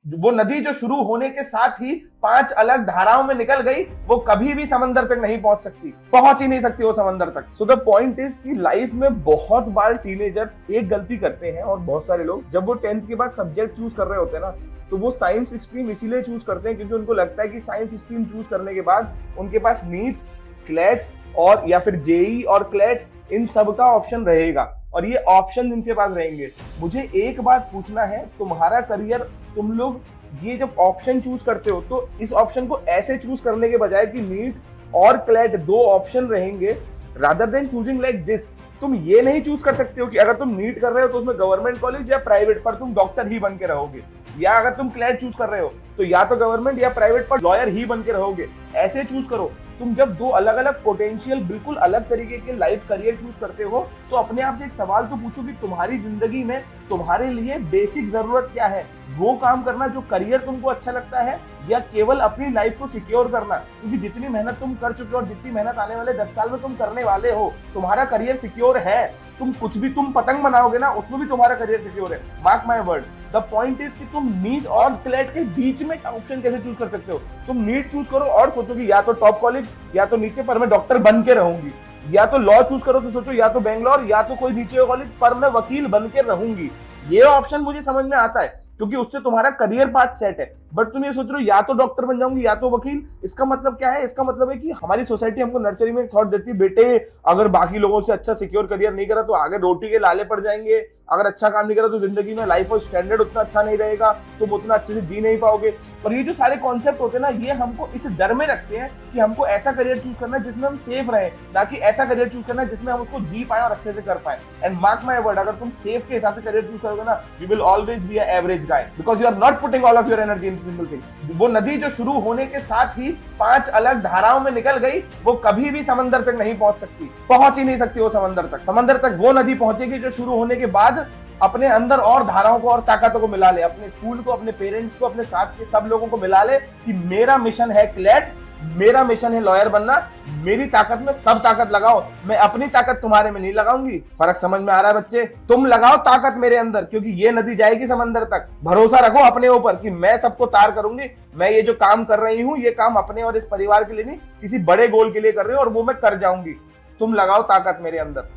वो नदी जो शुरू होने के साथ ही 5 अलग धाराओं में निकल गई, वो कभी भी समंदर तक नहीं पहुंच सकती, पहुंच ही नहीं सकती वो समंदर तक। सो द पॉइंट इज कि लाइफ में बहुत बार टीनेजर्स एक गलती करते हैं, और बहुत सारे लोग जब वो 10th के बाद सब्जेक्ट चूज कर रहे होते हैं ना, तो वो साइंस स्ट्रीम इसीलिए चूज करते हैं क्योंकि उनको लगता है कि साइंस स्ट्रीम चूज करने के बाद उनके पास नीट, क्लेट और या फिर जेई और क्लेट इन सब का ऑप्शन रहेगा, और ये ऑप्शन इनके पास रहेंगे। मुझे एक बात पूछना है, तुम्हारा करियर, तुम लोग ये जब ऑप्शन चूज करते हो तो इस ऑप्शन को ऐसे चूज करने के बजाय कि नीट और क्लेट 2 ऑप्शन रहेंगे, rather than choosing like this, तुम ये नहीं चूज कर सकते हो कि अगर तुम नीट कर रहे हो तो उसमें गवर्नमेंट कॉलेज या प्राइवेट पर तुम डॉक्टर ही बन के रहोगे, या अगर तुम क्लेट चूज कर रहे हो तो या तो गवर्नमेंट या प्राइवेट पर लॉयर ही बन के रहोगे। ऐसे चूज करो। तुम जब 2 अलग अलग पोटेंशियल बिल्कुल अलग तरीके के लाइफ करियर चूज करते हो तो अपने आप से एक सवाल तो पूछो कि तुम्हारी जिंदगी में तुम्हारे लिए बेसिक जरूरत क्या है, वो काम करना जो करियर तुमको अच्छा लगता है, या केवल अपनी लाइफ को सिक्योर करना, क्योंकि जितनी मेहनत तुम कर चुके हो और जितनी मेहनत आने वाले 10 साल में तुम करने वाले हो, तुम्हारा करियर सिक्योर है। तुम कुछ भी तुम पतंग बनाओगे ना, उसमें भी तुम्हारा करियर सिक्योर है, mark my word. The point is कि तुम नीट और क्लेट के बीच में ऑप्शन कैसे चूज कर सकते हो। तुम नीट चूज करो और सोचो कि या तो टॉप कॉलेज या तो नीचे पर मैं डॉक्टर बन के रहूंगी, या तो लॉ चूज करो तो सोचो या तो बेंगलोर या तो कोई नीचे कॉलेज पर मैं वकील बन के रहूंगी। ये ऑप्शन मुझे समझ में आता है क्योंकि उससे तुम्हारा करियर पाथ सेट है। बट तुम ये सोच रहे हो या तो डॉक्टर बन जाऊंगी या तो वकील, इसका मतलब क्या है? इसका मतलब है कि हमारी सोसाइटी हमको नर्सरी में थॉट देती है, बेटे अगर बाकी लोगों से अच्छा सिक्योर करियर नहीं करा तो आगे रोटी के लाले पड़ जाएंगे, अगर अच्छा काम नहीं करा तो जिंदगी में लाइफ और स्टैंडर्ड उतना अच्छा नहीं रहेगा, तुम उतना अच्छे से जी नहीं पाओगे। और ये जो सारे कॉन्सेप्ट होते हैं ना, ये हमको इस डर में रखते हैं कि हमको ऐसा करियर चूज करना है जिसमें हम सेफ रहे, ना कि ऐसा करियर चूज करना है जिसमें हम उसको जी पाए और अच्छे से कर पाए। एंड मार्क माय वर्ड, अगर तुम सेफ के हिसाब से करियर चूज करोगे ना, you will always be a average guy, because you are not putting all of your energy in simple thing. वो नदी जो शुरू होने के साथ ही 5 अलग धाराओं में निकल गई, वो कभी भी समंदर तक नहीं पहुंच सकती, पहुंच ही नहीं सकती वो समंदर तक। समंदर तक वो नदी पहुंचेगी जो शुरू होने के बाद अपने अंदर और धाराओं को और ताकतों को मिला ले, अपने स्कूल को, अपने पेरेंट्स को, अपने साथ के सब लोगों को मिला ले कि मेरा मिशन है क्लेट, मेरा मिशन है लॉयर बनना, मेरी ताकत में सब ताकत लगाओ, मैं अपनी ताकत तुम्हारे में नहीं लगाऊंगी। फर्क समझ में आ रहा है बच्चे? तुम लगाओ ताकत मेरे अंदर, क्योंकि ये नदी जाएगी समंदर तक। भरोसा रखो अपने ऊपर कि मैं सबको तार करूंगी। मैं ये जो काम कर रही हूं, ये काम अपने और इस परिवार के लिए नहीं, किसी बड़े गोल के लिए कर रही हूं और वो मैं कर जाऊंगी। तुम लगाओ ताकत मेरे अंदर।